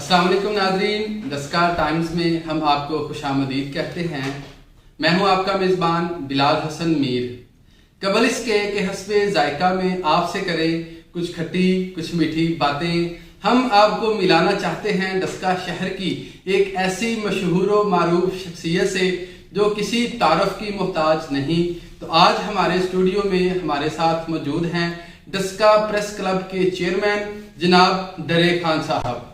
अस्सलाम वालेकुम नाज़रीन, दस्कार टाइम्स में हम आपको खुशामदीद कहते हैं। मैं हूं आपका मेज़बान बिलाल हसन मीर। कबल इसके कि हस्बे जायका में आपसे करें कुछ खट्टी कुछ मीठी बातें, हम आपको मिलाना चाहते हैं दस्का शहर की एक ऐसी मशहूर व मारूफ शख्सियत से जो किसी तारुफ की मोहताज नहीं। तो आज हमारे स्टूडियो में हमारे साथ मौजूद हैं दस्का प्रेस क्लब के चेयरमैन जनाब दरे खान साहब,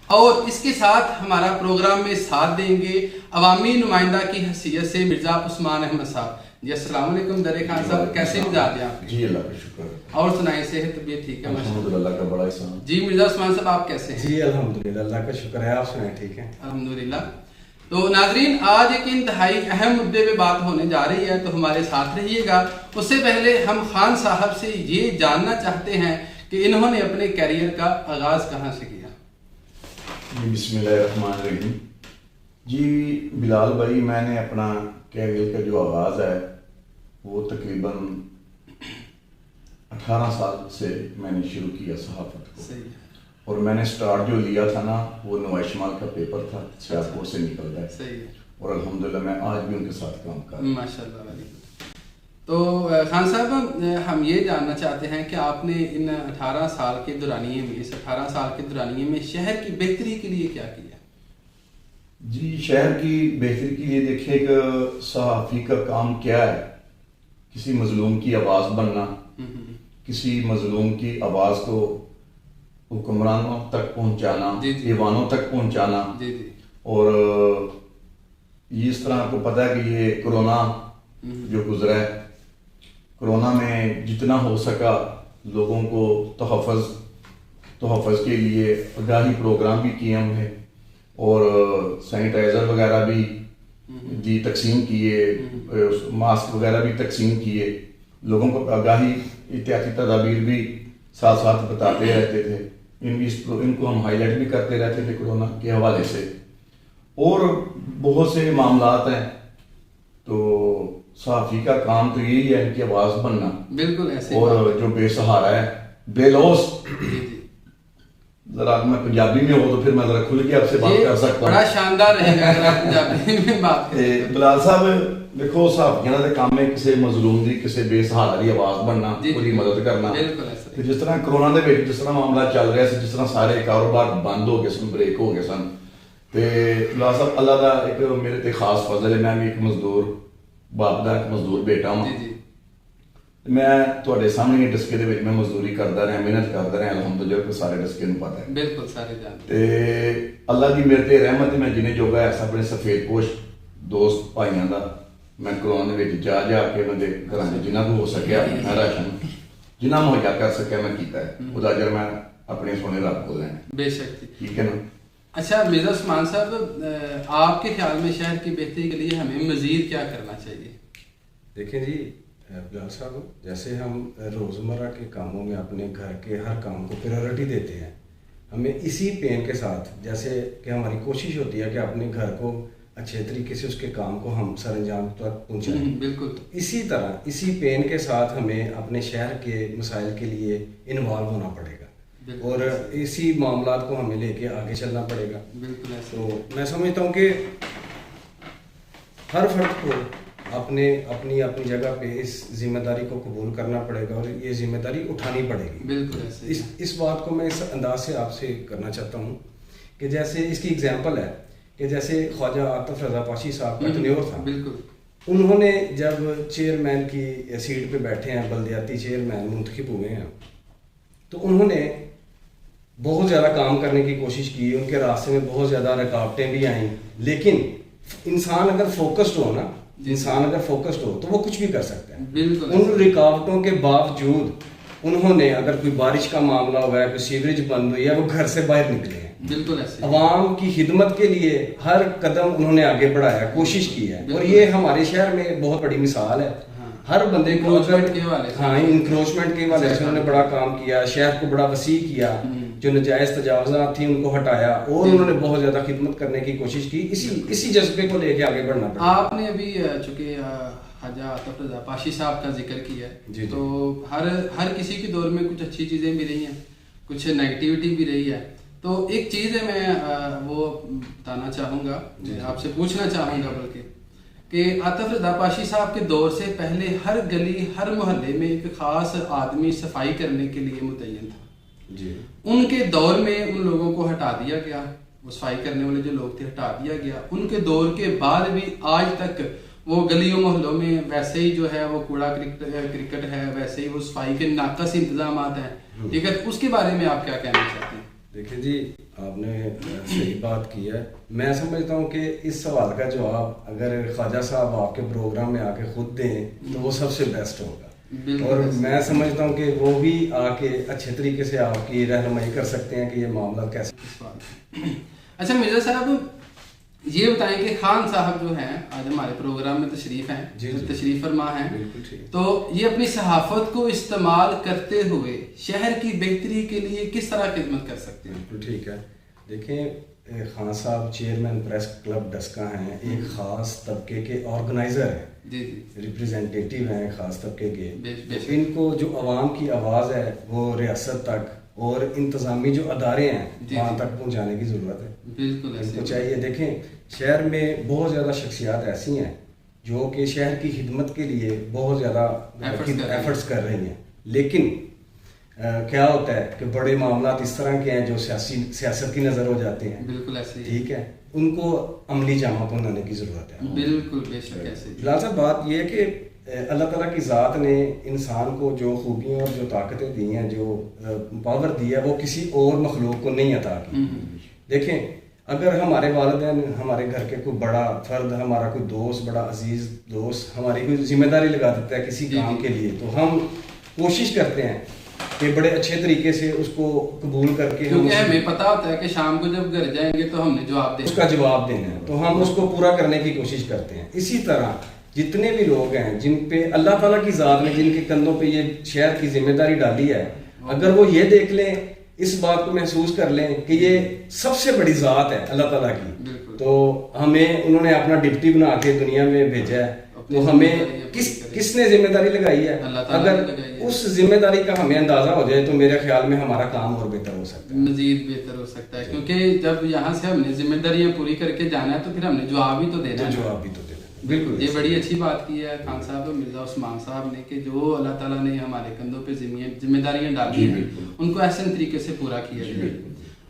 और इसके साथ हमारा प्रोग्राम में साथ देंगे अवामी नुमाइंदा की हैसियत से मिर्जा उस्मान अहमद साहब। जी अस्सलाम वालेकुम दरे खान साहब, कैसे मिजाज हैं आपके? जी अल्लाह का शुक्र। और सुनाइए, सेहत तबीयत ठीक है? अल्लाह का बड़ा एहसान। जी मिर्जा उस्मान साहब, आप कैसे हैं? जी अल्हम्दुलिल्लाह, अल्लाह का शुक्र है। आप सुनाए? ठीक है अल्हम्दुलिल्लाह। तो नाजरीन, आज एक इंतहाई अहम मुद्दे पे बात होने जा रही है, तो हमारे साथ रहिएगा। उससे पहले हम खान साहब से ये जानना चाहते हैं कि इन्होंने अपने कैरियर का आगाज कहाँ से किया? जी बिस्मिल्लाहिर्रहमानिर्रहीम। जी बिलाल भाई, मैंने अपना कैरियर का जो आगाज़ है वो तकरीबन 18 साल से मैंने शुरू किया सहाफ़त को। सही है। और मैंने स्टार्ट जो लिया था ना, वो नवाइशमाल का पेपर था, सियालकोट से निकलता है। सही है। और अल्हम्दुलिल्लाह मैं आज भी उनके साथ काम कर रहा हूँ। माशाल्लाह, वेरी गुड। तो खान साहब, हम ये जानना चाहते हैं कि आपने इन 18 साल के दौरानिए में, इस 18 साल के दौरानिए में शहर की बेहतरी के लिए क्या किया? जी, शहर की बेहतरी के लिए देखिए, एक सहाफ़ी का काम क्या है, किसी मजलूम की आवाज़ बनना, किसी मजलूम की आवाज़ को हुक्मरानों तक पहुंचाना, दीवानों तक पहुंचाना। और ये इस तरह आपको पता है कि ये कोरोना जो गुजरा है, कोरोना में जितना हो सका लोगों को तहफ़्फ़ुज़ के लिए आगाही प्रोग्राम भी किए हमने, और सैनिटाइज़र वगैरह भी दी, तकसीम किए, मास्क वगैरह भी तकसीम किए, लोगों को आगाही एहतियाती तदाबीर भी साथ साथ बताते रहते थे। इनको हम हाईलाइट भी करते रहते थे कोरोना के हवाले से। और बहुत से मामलात हैं, तो सहाफ़ी का काम तो यही है, इनकी आवाज़ बनना। बिल्कुल ऐसे। और जो बेसहारा है, बेलौस, जरा मैं पंजाबी में हो तो फिर मैं जरा खुल के आपसे बात कर सकता हूँ। बड़ा शानदार रहेगा अगर आप पंजाबी में बात करें। बिलाल साहब देखो, सहाफ़ियां दे काम है किसी मजलूम दी, किसी बेसहारा दी आवाज़ बनना, उसकी मदद करना। तो जिस तरह कोरोना दे विच जिस तरह मामला चल रहा है, जिस तरह सारे कारोबार बंद हो गए सन, ब्रेक हो गए सन, तो बिलाल साहब अल्लाह का एक मेरे ते खास फजल है। मैं भी एक मजदूर बाप का एक मजदूर बेटा हूँ। मैं तुहाडे सामने ही डस्के दे विच मैं मजदूरी करदा रहा, मेहनत करदा रहा, अल्हम्दुलिल्लाह सारे डस्के नूं पता है। बिल्कुल सारे जानते। ते अल्लाह दी मेरे ते रहमत है, मैं जिन्हें जोगा ऐसा अपने सफेद पोश दोस्त भाइयों का मैं कोरोना में जा के उन्होंने घर में जिन्ना हो सकिया मैं राशन जिन्ना मुहैया कर सकिया मैं किया है। उदा अजर मैं अपने सोने रब को लेना। बेशक, ठीक है ना। अच्छा मिर्जा उस्मान साहब, आपके ख्याल में शहर की बेहतरी के लिए हमें मजीद क्या करना चाहिए? देखें जी बिलाल साहब, जैसे हम रोज़मर्रा के कामों में अपने घर के हर काम को प्रायोरिटी देते हैं, हमें इसी पेन के साथ, जैसे कि हमारी कोशिश होती है कि अपने घर को अच्छे तरीके से उसके काम को हम सर अंजाम तक पहुँचाएं। बिल्कुल। तो इसी तरह इसी पेन के साथ हमें अपने शहर के मसाइल के लिए इन्वॉल्व होना पड़ेगा और इसी मामलात को हमें लेके आगे चलना पड़ेगा। बिल्कुल। तो मैं समझता हूँ कि हर फर्द को अपने अपनी जगह पे इस जिम्मेदारी को कबूल करना पड़ेगा और ये जिम्मेदारी उठानी पड़ेगी। बिल्कुल। इस बात को मैं इस अंदाज से आपसे करना चाहता हूँ कि जैसे इसकी एग्जांपल है कि जैसे ख्वाजा आतिफ रज़ा पाशी साहब का टेन्योर था। बिल्कुल। उन्होंने जब चेयरमैन की सीट पे बैठे हैं, बल्दियाती चेयरमैन मुंतखब हुए हैं, तो उन्होंने बहुत ज़्यादा काम करने की कोशिश की। उनके रास्ते में बहुत ज़्यादा रुकावटें भी आई, लेकिन इंसान अगर फोकस्ड हो ना, तो वो कुछ भी कर सकता है। बिल्कुल। उन रुकावटों के बावजूद उन्होंने, अगर कोई बारिश का मामला हुआ है, कोई सीवरेज बंद हुई है, वो घर से बाहर निकले हैं। बिल्कुल ऐसे। अवाम की खिदमत के लिए हर कदम उन्होंने आगे बढ़ाया, कोशिश की है। और ये हमारे शहर में बहुत बड़ी मिसाल है। हर बंदे को इंक्रोचमेंट के हवाले से उन्होंने बड़ा काम किया, शहर को बड़ा वसी किया, जो नजायज तजावज़ात थी उनको हटाया, और उन्होंने बहुत ज्यादा खिदमत करने की कोशिश की। इसी जज्बे को लेके आगे बढ़ना पड़ा। आपने अभी चूंकि ख्वाजा आतिफ रज़ा पाशी साहब का जिक्र किया है, तो हर किसी के दौर में कुछ अच्छी चीजें भी रही हैं, कुछ नेगेटिविटी भी रही है। तो एक चीज़ है, मैं वो बताना चाहूँगा, आपसे पूछना चाहूँगा बल्कि, कि आतिफ रज़ा पाशी साहब के दौर से पहले हर गली हर मोहल्ले में एक ख़ास आदमी सफाई करने के लिए मुतय्यन था जी। उनके दौर में उन लोगों को हटा दिया गया, वो सफाई करने वाले जो लोग थे हटा दिया गया। उनके दौर के बाद भी आज तक वो गलियों मोहल्लों में वैसे ही जो है वो कूड़ा क्रिकेट है, वैसे ही वो सफाई के नाकस इंतजाम हैं, ठीक है। उसके बारे में आप क्या कहना चाहते हैं? देखिए जी, आपने सही बात की है। मैं समझता हूँ कि इस सवाल का जवाब अगर ख्वाजा साहब आपके प्रोग्राम में आके खुद दें तो वो सबसे बेस्ट होगा, और मैं समझता हूँ कि वो भी आके अच्छे तरीके से आपकी रहनुमाई कर सकते हैं कि ये मामला कैसे। अच्छा मिर्जा साहब, ये बताएं कि खान साहब जो हैं आज हमारे प्रोग्राम में तशरीफ हैं, तशरीफ फरमा हैं, तो ये अपनी सहाफत को इस्तेमाल करते हुए शहर की बेहतरी के लिए किस तरह खिदमत कर सकते हैं? बिल्कुल ठीक है। देखें, खान साहब चेयरमैन प्रेस क्लब डस्का हैं, एक ख़ास तबके के ऑर्गेनाइज़र हैं, जी जी, रिप्रेजेंटेटिव हैं ख़ास तबके के। इनको जो आवाम की आवाज़ है वो रियासत तक और इंतज़ामी जो अदारे हैं वहाँ तक पहुँचाने की ज़रूरत है। बिल्कुल इनको चाहिए। देखें, शहर में बहुत ज़्यादा शख्सियात ऐसी हैं जो कि शहर की खिदमत के लिए बहुत ज़्यादा एफर्ट्स कर रही हैं, लेकिन क्या होता है कि बड़े मामला इस तरह के हैं जो सियासत की नज़र हो जाते हैं। बिल्कुल ऐसे ही, ठीक है, उनको अमली जामा पहनाने की ज़रूरत है। बिल्कुल बेशक ऐसे। फिलहाल साहब बात यह है कि अल्लाह ताला की ज़ात ने इंसान को जो खूबियाँ और जो ताकतें दी हैं, जो पावर दी है, वो किसी और मखलूक को नहीं अता की। देखें, अगर हमारे वालिदैन, हमारे घर के कोई बड़ा फर्द, हमारा कोई दोस्त, बड़ा अजीज दोस्त हमारी कोई जिम्मेदारी लगा देता है किसी काम के लिए, तो हम कोशिश करते हैं कि बड़े अच्छे तरीके से उसको कबूल करके, क्योंकि हमें पता होता है कि शाम को जब घर जाएंगे तो हमने जवाब देना, उसका जवाब देना है, तो हम उसको पूरा करने की कोशिश करते हैं। इसी तरह जितने भी लोग हैं जिन पे अल्लाह ताला की ज़ात ने जिनके कंधों पे ये शहर की जिम्मेदारी डाली है, अगर वो ये देख लें, इस बात को महसूस कर लें कि ये सबसे बड़ी ज़ात है अल्लाह ताला की, तो हमें उन्होंने अपना डिप्टी बना के दुनिया में भेजा है, तो हमें किसने जिम्मेदारी लगाई है, अगर उस जिम्मेदारी का हमें अंदाजा हो जाए तो मेरे ख्याल में हमारा काम और बेहतर हो सकता है, मजीद बेहतर हो सकता है। क्योंकि जब यहाँ से हमने जिम्मेदारियां पूरी करके जाना है तो फिर हमने जवाब भी तो देना है। जवाब भी तो देना, बिल्कुल। ये बड़ी अच्छी बात की है खान साहब, मिर्जा उस्मान साहब ने, कि जो अल्लाह ताला ने हमारे कंधों पे जिम्मेदारियां डाली हैं उनको ऐसे तरीके से पूरा किया जाए।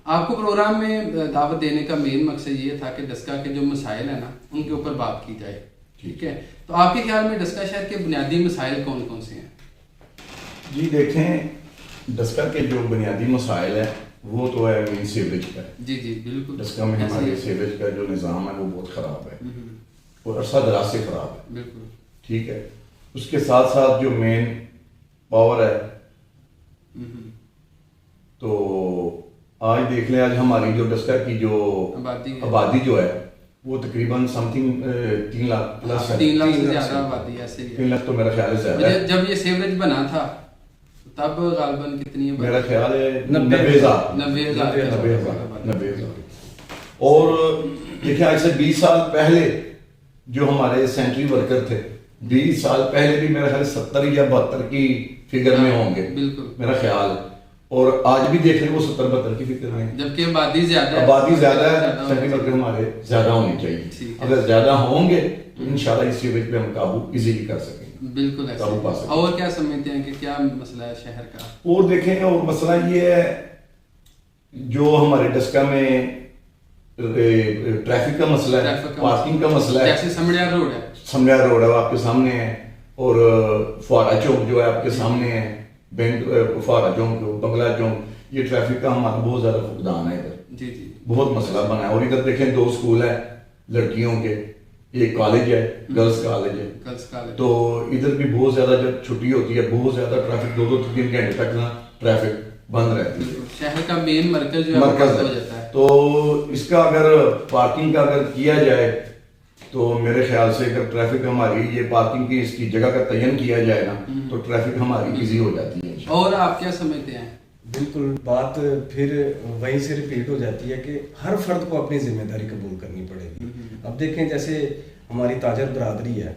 आपको प्रोग्राम में दावत देने का मेन मकसद ये था कि डस्का के जो मसाइल है ना उनके ऊपर बात की जाए, ठीक है। तो आपके ख्याल में डस्का शहर के बुनियादी मसाइल कौन कौन से हैं? जी देखें, डस्का के जो बुनियादी मसाइल है वो तो है मेन सीवरेज का। जी जी बिल्कुल। डस्का में हमारे सीवरेज का जो निज़ाम है वो बहुत ख़राब है और अरसा दराज से ख़राब है, बिल्कुल, ठीक है। उसके साथ साथ जो मेन पावर है, तो आज देख लें, आज हमारी जो डस्का की जो आबादी जो है वो तकरीबन समथिंग 3 लाख प्लस है। 3 लाख से ज़्यादा आबादी ऐसे ही है। 3 लाख तो मेरा ख्याल है ज़्यादा है। जब ये सीवरेज बना था तब गालबन कितनी है? मेरा ख्याल है 90,000। 90,000। और देखिए, आज से 20 साल पहले जो हमारे सेंट्री वर्कर थे, 20 साल पहले भी मेरा ख्याल 70 या 72 की फिगर में होंगे, बिल्कुल मेरा ख्याल है। और आज भी देख रहे वो 70-72 की फिगर में, जबकि आबादी ज्यादा है, सेंट्री वर्कर हमारे ज्यादा होने चाहिए। अगर ज्यादा होंगे तो इंशाल्लाह इस सीवरेज पे हम काबू इजीली कर सकेंगे। बिल्कुल काबू पा सकेंगे। और क्या समझते हैं कि क्या मसला है शहर का? और देखें, और मसला ये है जो हमारे डस्का में ट्रैफिक का मसला है, पार्किंग का मसला है। जैसे समड़िया रोड है, समड़िया रोड है आपके सामने है, और फुआरा चौक जो है आपके सामने है, बैंक फुआरा चौक, बंगला चौक, ये ट्रैफिक का हमारा बहुत ज्यादा फुकदान है इधर। जी जी, बहुत मसला बना है। और इधर देखें 2 स्कूल है लड़कियों के, एक कॉलेज है, गर्ल्स कॉलेज है, तो इधर भी बहुत ज्यादा जब छुट्टी होती है बहुत ज्यादा ट्रैफिक 2-3 घंटे तक ना ट्रैफिक बंद रहती है। शहर का मेन मरकज जो है मरकज हो जाता है। तो इसका अगर पार्किंग का अगर किया जाए तो मेरे ख्याल से अगर ट्रैफिक हमारी ये पार्किंग की इसकी जगह का तयन किया जाए ना तो ट्रैफिक हमारी इजी हो जाती है। और आप क्या समझते हैं? बिल्कुल, बात फिर वहीं से रिपीट हो जाती है कि हर फर्द को अपनी जिम्मेदारी कबूल करनी पड़ेगी। अब देखें, जैसे हमारी ताजर बरादरी है,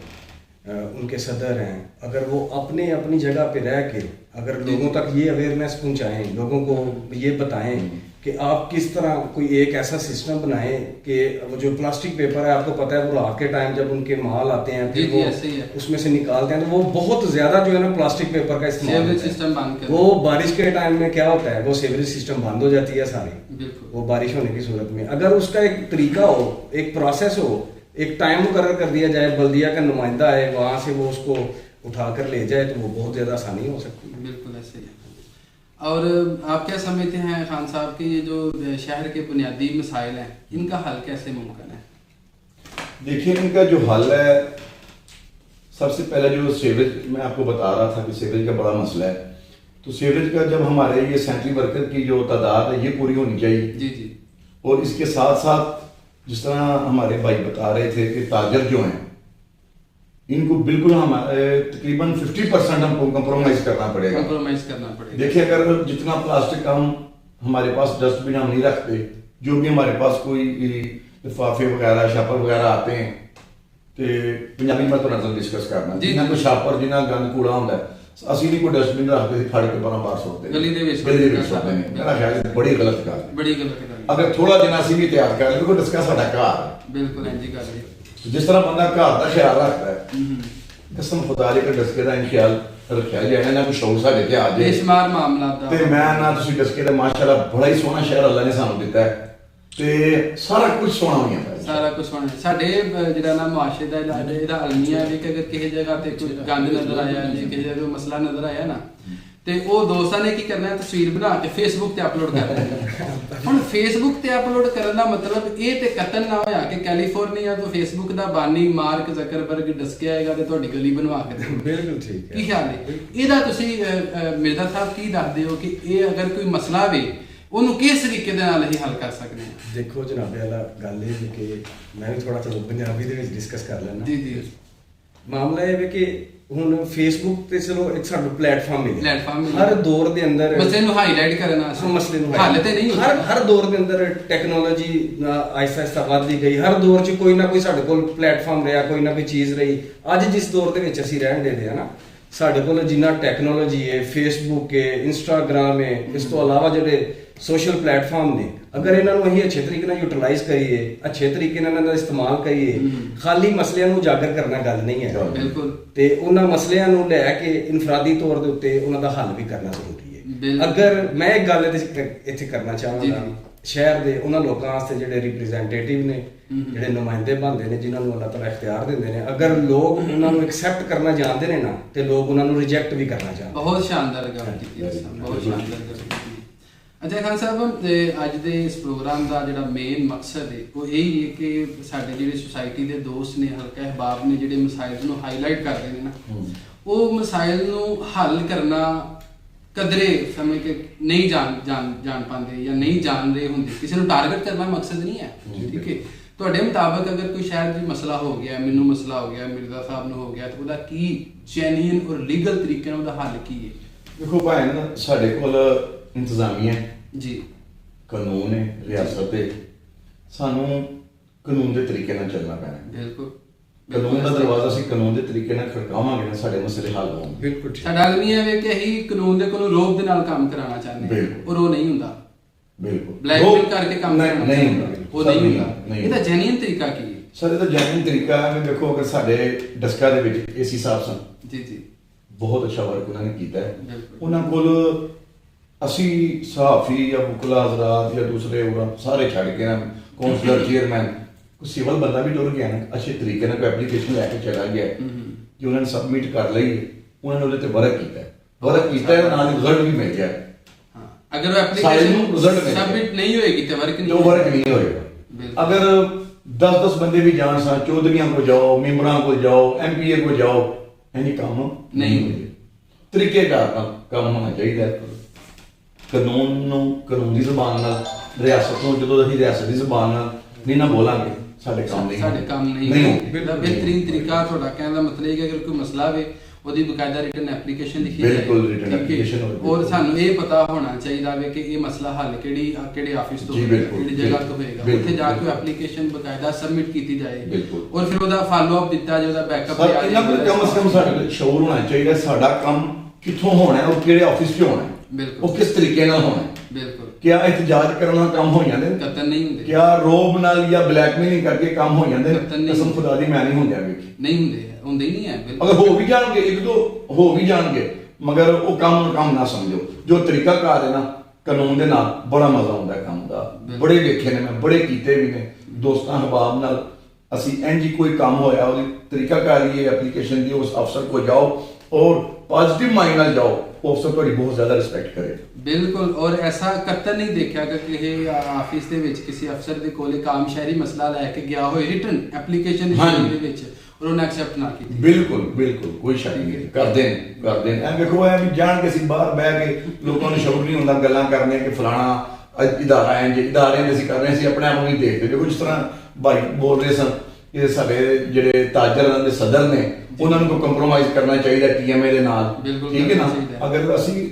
उनके सदर हैं, अगर वो अपनी जगह पे रह के अगर लोगों तक ये अवेयरनेस पहुंचाएं, लोगों को ये बताएं कि आप किस तरह कोई एक ऐसा सिस्टम बनाएं कि वो जो प्लास्टिक पेपर है, आपको पता है वो रात के टाइम जब उनके माल आते हैं फिर वो उसमें से निकालते हैं तो वो बहुत ज्यादा जो है ना प्लास्टिक पेपर का इस्तेमाल सिस्टम बंद कर, वो बारिश के टाइम में क्या होता है वो सीवरेज सिस्टम बंद हो जाती है सारी, वो बारिश होने की सूरत में। अगर उसका एक तरीका हो, एक प्रोसेस हो, एक टाइम मुकर्रर कर दिया जाए, बल्दिया का नुमाइंदा है वहां से वो उसको उठा कर ले जाए तो वो बहुत ज्यादा आसानी हो सकती है। बिल्कुल ऐसे ही। और आप क्या समझते हैं खान साहब कि ये जो शहर के बुनियादी मसाइल हैं इनका हल कैसे मुमकिन है? देखिए, इनका जो हल है, सबसे पहले जो सीवरेज, मैं आपको बता रहा था कि सीवरेज का बड़ा मसला है, तो सीवरेज का जब हमारे ये सेंट्रल वर्कर की जो तादाद है ये पूरी होनी चाहिए जी जी, और इसके साथ साथ जिस तरह हमारे भाई बता रहे थे कि ताजर जो हैं इनको बिल्कुल हमारे तकरीबन 50% हमको कंप्रोमाइज करना पड़ेगा। देखिए, अगर जितना प्लास्टिक हमारे पास डस्टबिन हम नहीं रखते, जो भी हमारे पास कोई लिफाफे वगैरह शापर वगैरह आते हैं तो पंजाबी में तो नजर डिस्कस करना जिन्हें कोई शापर जिन्हें गंद कूड़ा होता है ਅਸੀਂ ਨਹੀਂ ਕੋਈ ਡਸਟਬਿਨ ਰੱਖਦੇ ਸੀ ਫੜ ਕੇ ਬਾਹਰ ਸੁੱਟਦੇ ਗਲੀ ਦੇ ਵਿੱਚ ਸੁੱਟਦੇ ਨੇ। ਮੇਰਾ ਖਿਆਲ ਹੈ ਬੜੀ ਗਲਤ ਗੱਲ ਹੈ, ਬੜੀ ਗਲਤ ਗੱਲ। ਅਗਰ ਥੋੜਾ ਜਿਹਾ ਅਸੀਂ ਵੀ ਤਿਆਰ ਕਰ ਲਈਏ, ਕੋਈ ਡਸਕਾ ਸਾਡਾ ਘਰ ਹੈ। ਬਿਲਕੁਲ ਇੰਜੀ ਗੱਲ ਹੈ। ਜਿਸ ਤਰ੍ਹਾਂ ਬੰਦਾ ਘਰ ਦਾ ਖਿਆਲ ਰੱਖਦਾ ਹੈ, ਕਸਮ ਖੁਦਾ ਦੀ, ਕਿ ਡਸਕੇ ਦਾ ਖਿਆਲ ਰੱਖਿਆ ਜਾਏ ਨਾ, ਕੋਈ ਸ਼ੌਕ ਸਾਡੇ ਤੇ ਆ ਜਾਏ ਬੇਸ਼ੁਮਾਰ ਮਾਮਲਾ ਦਾ। ਤੇ ਮੈਂ ਨਾ ਤੁਸੀਂ ਡਸਕੇ ਦਾ ਮਾਸ਼ਾਅੱਲਾ ਬੜਾ ਹੀ ਸੋਹਣਾ ਸ਼ਹਿਰ ਅੱਲਾ ਨੇ ਸਾਨੂੰ ਦਿੱਤਾ ਹੈ ਤੇ ਸਾਰਾ ਕੁਝ ਸੋਹਣਾ ਹੋਈਆਂ ਹੈ, ਸਾਰਾ ਕੁਝ ਸੋਹਣਾ। ਸਾਡੇ ਜਿਹੜਾ ਨਾ ਮੁਆਸ਼ਰੇ ਦਾ ਇਲਾਜ ਇਹਦਾ ਅਲਮੀਆ ਵੀ ਕਿ ਅਗਰ ਕਿਸੇ ਜਗ੍ਹਾ ਤੇ ਕੋਈ ਗੰਦ ਨਜ਼ਰ ਆਇਆ ਜਾਂ ਕਿਸੇ ਜਗ੍ਹਾ ਕੋਈ ਮਸਲਾ ਨਜ਼ਰ ਆਇਆ ਨਾ ਤੇ ਉਹ ਦੋਸਤਾਂ ਨੇ ਕੀ ਕਰਨਾ, ਤਸਵੀਰ ਬਣਾ ਕੇ ਫੇਸਬੁੱਕ ਤੇ ਅਪਲੋਡ ਕਰ ਦੇਣੀ। ਹੁਣ ਫੇਸਬੁੱਕ ਤੇ ਅਪਲੋਡ ਕਰਨ ਦਾ ਮਤਲਬ ਇਹ ਤੇ ਕਤਲ ਨਾ ਹੋਇਆ ਕਿ ਕੈਲੀਫੋਰਨੀਆ ਤੋਂ ਫੇਸਬੁੱਕ ਦਾ ਬਾਨੀ ਮਾਰਕ ਜ਼ਕਰਬਰਗ ਡਸਕਿਆ ਆਏਗਾ ਤੇ ਤੁਹਾਡੀ ਗਲੀ ਬਣਵਾ ਕੇ ਦੇਊਗਾ। ਬਿਲਕੁਲ ਠੀਕ ਹੈ। ਕੀ ਖਿਆਲ ਹੈ ਇਹਦਾ? ਤੁਸੀਂ ਮਿਰਜ਼ਾ ਸਾਹਿਬ ਕੀ ਦੱਸਦੇ ਹੋ ਕਿ ਇਹ ਅਗਰ ਕੋਈ ਮਸਲਾ ਵੇ ਉਹਨੂੰ ਕਿਸ ਤਰੀਕੇ ਦੇ ਨਾਲ ਹੀ ਹੱਲ ਕਰ ਸਕਦੇ ਹਾਂ? ਦੇਖੋ ਜਨਾਬ ਵਾਲਾ ਗੱਲ ਇਹ ਹੈ ਕਿ ਮੈਂ ਵੀ ਥੋੜਾ ਚਲੋ ਪੰਜਾਬੀ ਦੇ ਵਿੱਚ ਡਿਸਕਸ ਕਰ ਲੈਣਾ। ਜੀ ਜੀ। ਮਾਮਲਾ ਇਹ ਹੈ ਕਿ ਹੁਣ ਫੇਸਬੁੱਕ ਤੇ ਚਲੋ ਇੱਕ ਸਾਨੂੰ ਪਲੇਟਫਾਰਮ ਮਿਲਿਆ, ਹਰ ਦੌਰ ਦੇ ਅੰਦਰ ਮਸਲੇ ਨੂੰ ਹਾਈਲਾਈਟ ਕਰਨਾ, ਮਸਲੇ ਨੂੰ ਹੱਲ ਤੇ ਨਹੀਂ ਹੁੰਦਾ। ਹਰ ਦੌਰ ਦੇ ਅੰਦਰ ਟੈਕਨੋਲੋਜੀ ਆਹਿਸਤਾ ਆਹਿਸਤਾ ਵੱਧਦੀ ਗਈ, ਹਰ ਦੌਰ 'ਚ ਕੋਈ ਨਾ ਕੋਈ ਸਾਡੇ ਕੋਲ ਪਲੇਟਫਾਰਮ ਰਿਹਾ, ਕੋਈ ਨਾ ਕੋਈ ਚੀਜ਼ ਰਹੀ। ਅੱਜ ਜਿਸ ਦੌਰ ਦੇ ਵਿੱਚ ਅਸੀਂ ਰਹਿਣ ਦੇ ਰਹੇ ਹਾਂ ਨਾ, ਸਾਡੇ ਕੋਲ ਜਿੰਨਾ ਟੈਕਨੋਲੋਜੀ ਹੈ, ਫੇਸਬੁੱਕ ਹੈ, ਇੰਸਟਾਗ੍ਰਾਮ ਹੈ, ਇਸ ਤੋਂ ਇਲਾਵਾ ਜਿਹੜੇ ਸੋਸ਼ਲ ਪਲੇਟਫਾਰਮ ਨੇ, ਅਗਰ ਇਹਨਾਂ ਨੂੰ ਅਸੀਂ ਅੱਛੇ ਤਰੀਕੇ ਨਾਲ ਯੂਟਿਲਾਈਜ਼ ਕਰੀਏ, ਅੱਛੇ ਤਰੀਕੇ ਨਾਲ ਇਹਨਾਂ ਦਾ ਇਸਤੇਮਾਲ ਕਰੀਏ, ਖਾਲੀ ਮਸਲਿਆਂ ਨੂੰ ਉਜਾਗਰ ਕਰਨਾ ਗੱਲ ਨਹੀਂ ਹੈ। ਬਿਲਕੁਲ। ਤੇ ਉਹਨਾਂ ਮਸਲਿਆਂ ਨੂੰ ਲੈ ਕੇ ਇਨਫਰਾਦੀ ਤੌਰ ਦੇ ਉੱਤੇ ਉਹਨਾਂ ਦਾ ਹੱਲ ਵੀ ਕਰਨਾ ਜ਼ਰੂਰੀ ਹੈ। ਅਗਰ ਮੈਂ ਇੱਕ ਗੱਲ ਇੱਥੇ ਕਰਨਾ ਚਾਹਾਂਗਾ, ਸ਼ਹਿਰ ਦੇ ਉਹਨਾਂ ਲੋਕਾਂ ਵਾਸਤੇ ਜਿਹੜੇ ਰਿਪਰੈਜ਼ੈਂਟੇਟਿਵ ਨੇ, ਜਿਹੜੇ ਨੁਮਾਇੰਦੇ ਬਣਦੇ ਨੇ, ਜਿਨ੍ਹਾਂ ਨੂੰ ਅੱਲਾਹ ਤਾਲਾ ਇਖਤਿਆਰ ਦਿੰਦੇ ਨੇ, ਅਗਰ ਲੋਕ ਉਹਨਾਂ ਨੂੰ ਐਕਸੈਪਟ ਕਰਨਾ ਜਾਣਦੇ ਨੇ ਨਾ ਤੇ ਲੋਕ ਉਹਨਾਂ ਨੂੰ ਰਿਜੈਕਟ ਵੀ ਕਰਨਾ ਚਾਹੁੰਦੇ। ਬਹੁਤ ਸ਼ਾਨਦਾਰ ਗੱਲ ਕੀਤੀ ਹੈ, ਬਹੁਤ ਸ਼ਾਨਦਾਰ ਗੱਲ ਕੀਤੀ। ਅੱਛਾ ਖਾਨ ਸਾਹਿਬ, ਅੱਜ ਦੇ ਇਸ ਪ੍ਰੋਗਰਾਮ ਦਾ ਜਿਹੜਾ ਮੇਨ ਮਕਸਦ ਹੈ ਉਹ ਇਹ ਹੀ ਹੈ ਕਿ ਸਾਡੇ ਜਿਹੜੇ ਸੁਸਾਇਟੀ ਦੇ ਦੋਸਤ ਨੇ, ਹਲਕਾ ਅਹਿਬਾਬ ਨੇ, ਜਿਹੜੇ ਮਸਾਇਲ ਨੂੰ ਹਾਈਲਾਈਟ ਕਰਦੇ ਨੇ ਨਾ, ਉਹ ਮਸਾਇਲ ਨੂੰ ਹੱਲ ਕਰਨਾ ਕਦਰੇ ਸਮਝ ਕੇ ਨਹੀਂ ਜਾਣ ਪਾਉਂਦੇ ਜਾਂ ਨਹੀਂ ਜਾਣ ਰਹੇ ਹੁੰਦੇ। ਕਿਸੇ ਨੂੰ ਟਾਰਗੇਟ ਕਰਨਾ ਮਕਸਦ ਨਹੀਂ ਹੈ, ਠੀਕ ਹੈ। ਤੁਹਾਡੇ ਮੁਤਾਬਕ ਅਗਰ ਕੋਈ ਸ਼ਹਿਰ 'ਚ ਮਸਲਾ ਹੋ ਗਿਆ, ਮੈਨੂੰ ਮਸਲਾ ਹੋ ਗਿਆ, ਮਿਰਜ਼ਾ ਸਾਹਿਬ ਨੂੰ ਹੋ ਗਿਆ, ਤਾਂ ਉਹਦਾ ਕੀ ਜੈਨੂਇਨ ਔਰ ਲੀਗਲ ਤਰੀਕੇ ਨਾਲ ਉਹਦਾ ਹੱਲ ਕੀ ਹੈ? ਦੇਖੋ ਭਾਈ, ਸਾਡੇ ਕੋਲ ਇੰਤਜ਼ਾਮੀਆ ਜੀ, ਕਾਨੂੰਨ ਹੈ, ਰਿਆਸਤ ਹੈ, ਸਾਨੂੰ ਕਾਨੂੰਨ ਦੇ ਤਰੀਕੇ ਨਾਲ ਚੱਲਣਾ ਪੈਣਾ। ਬਿਲਕੁਲ। ਕਾਨੂੰਨ ਦਾ ਦਰਵਾਜ਼ਾ ਅਸੀਂ ਕਾਨੂੰਨ ਦੇ ਤਰੀਕੇ ਨਾਲ ਖੜਕਾਵਾਂਗੇ ਨਾ, ਸਾਡੇ ਮਸਲੇ ਹੱਲ ਹੋਣਗੇ। ਬਿਲਕੁਲ। ਸਾਡਾ ਅਲਮੀਆ ਵੇ ਕਿ ਅਸੀਂ ਕਾਨੂੰਨ ਦੇ ਕੋਲੋਂ ਰੋਬ ਦੇ ਨਾਲ ਕੰਮ ਕਰਾਉਣਾ ਚਾਹੁੰਦੇ ਹਾਂ, ਔਰ ਉਹ ਨਹੀਂ ਹੁੰਦਾ। ਬਿਲਕੁਲ। ਬਲੈਕਮੇਲ ਕਰਕੇ ਕੰਮ ਨਹੀਂ ਹੁੰਦਾ, ਉਹ ਨਹੀਂ ਹੁੰਦਾ। ਇਹਦਾ ਜੈਨੂਇਨ ਤਰੀਕਾ ਕੀ ਹੈ? ਸਰ, ਇਹਦਾ ਜੈਨੂਇਨ ਤਰੀਕਾ ਹੈ ਕਿ ਦੇਖੋ, ਅਗਰ ਸਾਡੇ ਡਸਕਾ ਦੇ ਵਿੱਚ ਏਸੀ ਸਾਹਿਬ ਸਨ, ਜੀ ਜੀ, ਬਹੁਤ ਅੱਛਾ ਵਰਕ ਉਹਨਾਂ ਨੇ ਕੀਤਾ ਹੈ। ਉਹਨਾਂ ਕੋਲ ਅਸੀਂ ਸਹਾਫੀ ਜਾਂ ਵਕਲਾ ਹਜ਼ਰਾਤ ਜਾਂ ਦੂਸਰੇ ਸਾਰੇ ਛੱਡ ਕੇ ਨਾ, ਕੌਂਸਲਰ, ਚੇਅਰਮੈਨ, ਕੋਈ ਸਿਵਲ ਬੰਦਾ ਵੀ ਟੁਰ ਗਿਆ ਨਾ, ਅੱਛੇ ਤਰੀਕੇ ਨਾਲ ਕੋਈ ਐਪਲੀਕੇਸ਼ਨ ਲੈ ਕੇ ਚਲਾ ਗਿਆ ਕਿ ਉਹਨਾਂ ਨੇ ਸਬਮਿਟ ਕਰ ਲਈ, ਉਹਨਾਂ ਨੇ ਉਹਦੇ ਤੇ ਵਰਕ ਕੀਤਾ ਹੈ, ਨਾਲ ਰਿਜ਼ਲਟ ਵੀ ਮਿਲ ਗਿਆ। ਅਗਰ ਉਹ ਐਪਲੀਕੇਸ਼ਨ ਸਬਮਿਟ ਨਹੀਂ ਹੋਏਗੀ ਤੇ ਵਰਕ ਨਹੀਂ ਹੋਏਗਾ। ਅਗਰ 10 ਬੰਦੇ ਵੀ ਜਾਣ ਸਾਂ, ਚੌਧਰੀਆਂ ਕੋ ਜਾਓ, ਮੈਂਬਰਾਂ ਕੋ ਜਾਓ, ਐਮਪੀਏ ਕੋ ਜਾਓ, ਐਨੀ ਕੰਮ ਨਹੀਂ ਹੋਏ। ਤਰੀਕੇਕਾਰ ਨਾਲ ਕੰਮ ਹੋਣਾ ਚਾਹੀਦਾ ਹੈ। ਕਾਨੂੰਨ ਨੂੰ ਕਾਨੂੰਨ ਦੀ ਜ਼ੁਬਾਨ ਨਾਲ, ਰਿਆਸਤ ਨੂੰ ਜਦੋਂ ਅਸੀਂ ਰਿਆਸਤ ਦੀ ਜ਼ੁਬਾਨ ਨਾਲ ਨਹੀਂ ਨਾ ਬੋਲਾਂਗੇ, ਸਾਡੇ ਕੰਮ ਨਹੀਂ ਹੋਣਗੇ। ਬਿਹਤਰੀਨ ਤਰੀਕਾ ਤੁਹਾਡਾ ਕਹਿਣ ਦਾ ਮਤਲਬ ਹੈ ਕਿ ਅਗਰ ਕੋਈ ਮਸਲਾ ਵੇ, ਉਹਦੀ ਬਕਾਇਦਾ ਰਿਟਨ ਐਪਲੀਕੇਸ਼ਨ ਲਿਖੀ ਜਾਏ, ਔਰ ਸਾਨੂੰ ਇਹ ਪਤਾ ਹੋਣਾ ਚਾਹੀਦਾ ਵੇ ਕਿ ਇਹ ਮਸਲਾ ਹੱਲ ਕਿਹੜੇ ਆਫਿਸ ਤੋਂ ਹੋਏਗਾ, ਕਿਹੜੀ ਜਗ੍ਹਾ ਤੋਂ ਹੋਏਗਾ, ਉੱਥੇ ਜਾ ਕੇ ਐਪਲੀਕੇਸ਼ਨ ਬਕਾਇਦਾ ਸਬਮਿਟ ਕੀਤੀ ਜਾਏ, ਔਰ ਫਿਰ ਉਹਦਾ ਫਾਲੋ ਅਪ ਦਿੱਤਾ ਜਾਏ, ਉਹਦਾ ਬੈਕਅਪ ਲਿਆ ਜਾਏ। ਇਹਨਾਂ ਕੋਲ ਕਮ ਸੇ ਕਮ ਸਾਡੇ ਕੋਲ ਸ਼ਊਰ ਹੋਣਾ ਚਾਹੀਦਾ, ਸਾਡਾ ਕੰਮ ਕਿੱਥੋਂ ਹੋਣਾ ਹੈ, ਉਹ ਕਿਹੜੇ ਆਫਿਸ 'ਚ ਹੋਣਾ ਹੈ, ਉਹ ਕਿਸ ਤਰੀਕੇ ਨਾਲ ਹੋਣਾ ਹੈ। ਬਿਲਕੁਲ। क्या एहतजाज करना काम हो जाते कतल नहीं ਹੁੰਦੇ क्या रोब नाल या ब्लैकमेलिंग करके काम हो जाते कतल नहीं कसम खुदा दी मैं नहीं होंदे ਵੇਖੀ नहीं ਹੁੰਦੇ ही नहीं है अगर हो भी जाएंगे एक दो हो भी जाएंगे मगर वो काम ना समझो जो तरीकाकार है ना कानून ਦੇ ਨਾਲ ਬੜਾ ਮਜ਼ਾ ਆਉਂਦਾ ਹੈ ਕੰਮ ਦਾ ਬੜੇ ਵੇਖੇ ਨੇ ਮੈਂ ਬੜੇ ਕੀਤੇ ਵੀ ਨੇ ਦੋਸਤਾਂ ਹਬਾਬ ਨਾਲ ਅਸੀਂ ਇੰਜ ਹੀ ਕੋਈ ਕੰਮ ਹੋਇਆ ਉਹਦੀ ਤਰੀਕਾਕਾਰੀ ਐਪਲੀਕੇਸ਼ਨ ਦੀ ਉਸ ਅਫਸਰ ਕੋ ਜਾਓ और पॉजिटिव माइंड ਨਾਲ ਜਾਓ ਉਹ ਅਫਸਰ ਤੁਹਾਡੀ ਬਹੁਤ ਜ਼ਿਆਦਾ ਰਿਸਪੈਕਟ ਕਰੇ ਬਿਲਕੁਲ ਔਰ ਐਸਾ ਕਤਲ ਨਹੀਂ ਦੇਖਿਆ ਕਿ ਕਿਸੇ ਆਫਿਸ ਦੇ ਵਿੱਚ ਕਿਸੇ ਅਫਸਰ ਦੇ ਕੋਲੇ ਕਾਮ ਸ਼ਹਿਰੀ ਮਸਲਾ ਲੈ ਕੇ ਗਿਆ ਹੋਏ ਰਿਟਨ ਐਪਲੀਕੇਸ਼ਨ ਦੇ ਵਿੱਚ ਔਰ ਉਹਨੇ ਐਕਸੈਪਟ ਨਾ ਕੀਤੀ ਬਿਲਕੁਲ ਕੋਈ ਸ਼ੱਕ ਨਹੀਂ ਕਰਦੇ ਨੇ ਐ ਵੇਖੋ ਐ ਵੀ ਜਾਣ ਕੇ ਅਸੀਂ ਬਾਹਰ ਬਹਿ ਕੇ ਲੋਕਾਂ ਨੂੰ ਸ਼ੌਕ ਨਹੀਂ ਹੁੰਦਾ ਗੱਲਾਂ ਕਰਨੇ ਕਿ ਫਲਾਣਾ ਇਦਾਰਾ ਹੈ ਜੇ ਇਦਾਰੇ ਦੇ ਅਸੀਂ ਕਰ ਰਹੇ ਸੀ ਆਪਣੇ ਆਪ ਨੂੰ ਨਹੀਂ ਦੇਖਦੇ ਦੇਖੋ ਜਿਸ ਤਰ੍ਹਾਂ ਭਾਈ ਬੋਲ ਰਹੇ ਸਨ ਇਹ ਸਾਡੇ ਜਿਹੜੇ ਤਾਜਰਾਂ ਦੇ ਸਦਰ ਨੇ ਉਹਨਾਂ ਨੂੰ ਕੋਈ ਕੰਪਰੋਮਾਈਜ਼ ਕਰਨਾ ਚਾਹੀਦਾ ਟੀਐਮਏ ਦੇ ਨਾਲ ਠੀਕ ਹੈ ਨਾ ਅਗਰ ਅਸੀਂ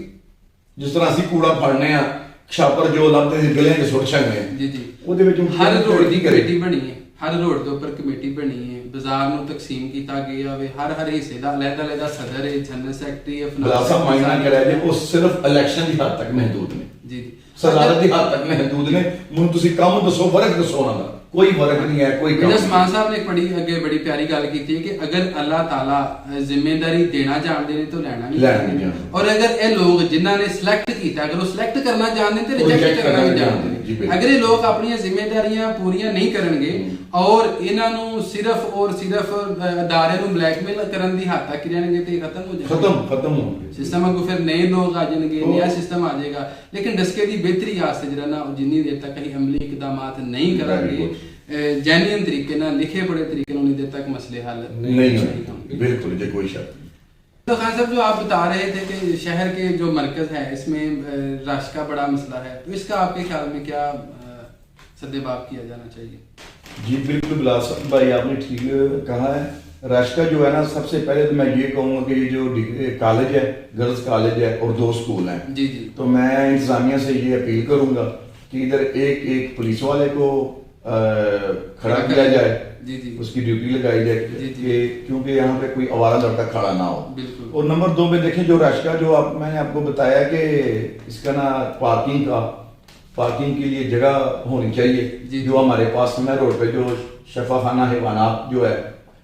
ਜਿਸ ਤਰ੍ਹਾਂ ਅਸੀਂ ਕੂੜਾ ਫੜਨੇ ਆ ਛਾਪਰ ਜੋ ਲੱਭਦੇ ਸੀ ਗਲਿਆਂ 'ਚ ਸੁੱਟ ਛੱਡਨੇ ਜੀ ਉਹਦੇ ਵਿੱਚ ਹਰ ਰੋਡ ਦੀ ਕਮੇਟੀ ਬਣੀ ਹੈ ਹਰ ਰੋਡ ਦੇ ਉੱਪਰ ਕਮੇਟੀ ਬਣੀ ਹੈ ਬਾਜ਼ਾਰ ਨੂੰ ਤਕਸੀਮ ਕੀਤਾ ਗਿਆ ਵੇ ਹਰ ਹਿੱਸੇ ਦਾ ਅਲੱਗ ਸਦਰ ਹੈ ਜਨਰਲ ਸੈਕਟਰੀ ਹੈ ਫਲਾਸਾ ਮਾਇਨਾ ਕਰਿਆ ਜੇ ਉਹ ਸਿਰਫ ਇਲੈਕਸ਼ਨ ਦੀ ਹੱਦ ਤੱਕ ਮਹਦੂਦ ਨੇ ਜੀ ਸਦਾਰਤ ਦੀ ਹੱਦ ਤੱਕ ਮਹਦੂਦ ਨੇ ਮੈਨੂੰ ਤੁਸੀਂ ਕੰਮ ਦੱਸੋ ਫਰਕ ਦੱਸੋ ਉਹਨਾਂ ਦਾ कोई फर्क नहीं है कोई मिर्जा उस्मान साहब ने एक बड़ी प्यारी गल की थी कि अगर अल्लाह ताला जिम्मेदारी देना जानते हैं तो लेना भी जानते हैं और अगर ये लोग जिन्होंने सिलेक्ट किया अगर वो सिलेक्ट करना जानते हैं तो रिजेक्ट करना भी जानते हैं अगर ये लोग अपनी जिम्मेदारियां पूरियां नहीं करेंगे और इन्हां नूं सिर्फ अदारे नूं ब्लैकमेल करन दी हद तक रहणगे तो खत्म हो जाएगा खत्म हो सिस्टम को फिर नए लोग आ जाएंगे नया सिस्टम आ जाएगा लेकिन डस्के की बेहतरी वास्ते जरा ना जिन्नी देर तक कहीं अमली इकदामात नहीं करेंगे जेन्युइन तरीके ना लिखे पढ़े तरीके उन्हीं देर तक मसले हल नहीं बिल्कुल जी कोई शक नहीं। तो खान साहब जो आप बता रहे थे कि शहर के जो मरकज है इसमें रश का बड़ा मसला है तो इसका आपके ख्याल में क्या सद्देबाब किया जाना चाहिए? जी बिल्कुल बिलास भाई आपने ठीक कहा है रश का जो है ना सबसे पहले तो मैं ये कहूँगा कि ये जो कॉलेज है गर्ल्स कॉलेज है और 2 स्कूल हैं जी तो मैं इंतजामिया से ये अपील करूँगा कि इधर एक पुलिस वाले को खड़ा किया जाए जी उसकी ड्यूटी लगाई जाए कि क्योंकि यहाँ पे कोई आवारा लड़का खड़ा ना हो और नंबर 2 में देखें जो रश का जो मैंने आपको बताया कि इसका ना पार्किंग के लिए जगह होनी चाहिए जो हमारे पास में रोड पे जो शफाखाना हैवानात जो है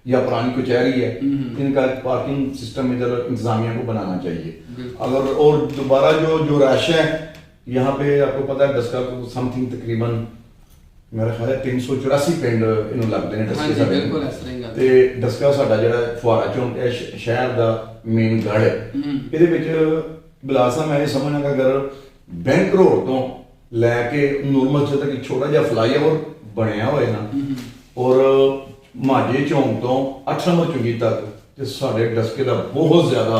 या पुरानी कचहरी है इनका पार्किंग सिस्टम इधर इंतजामिया को बनाना चाहिए अगर और दोबारा जो रश है यहाँ पे आपको पता है दस्का को समथिंग तकरीबन मेरा ख्याल है 384 ਪਿੰਡ ਇਹਨੂੰ ਲੱਗਦੇ ਨੇ ਡਸਕੇ ਸਾਡੇ ਬਿਲਕੁਲ ਇਸ ਤਰ੍ਹਾਂ ਹੀ ਗੱਲ ਤੇ ਡਸਕਾ ਸਾਡਾ ਜਿਹੜਾ ਫੁਆਰਾ ਚੌਂਕ ਹੈ ਸ਼ਹਿਰ ਦਾ ਮੇਨ ਗੜ ਹੈ ਇਹਦੇ ਵਿੱਚ ਬਲਾਸਾ ਮੈਂ ਇਹ ਸਮਝਣਾ ਕਿ ਅਗਰ ਬੈਂਕ ਰੋਡ ਤੋਂ ਲੈ ਕੇ ਨੂਰ ਮਸਜਿਦ ਤੱਕ ਇੱਕ ਛੋਟਾ ਜਿਹਾ ਫਲਾਈਓਵਰ ਬਣਿਆ ਹੋਇਆ ਨਾ ਔਰ ਮਾਝੇ ਚੌਂਕ ਤੋਂ 8 ਨੰਬਰ ਚੁੰਗੀ ਤੱਕ ਤੇ ਸਾਡੇ ਡਸਕੇ ਦਾ ਬਹੁਤ ਜ਼ਿਆਦਾ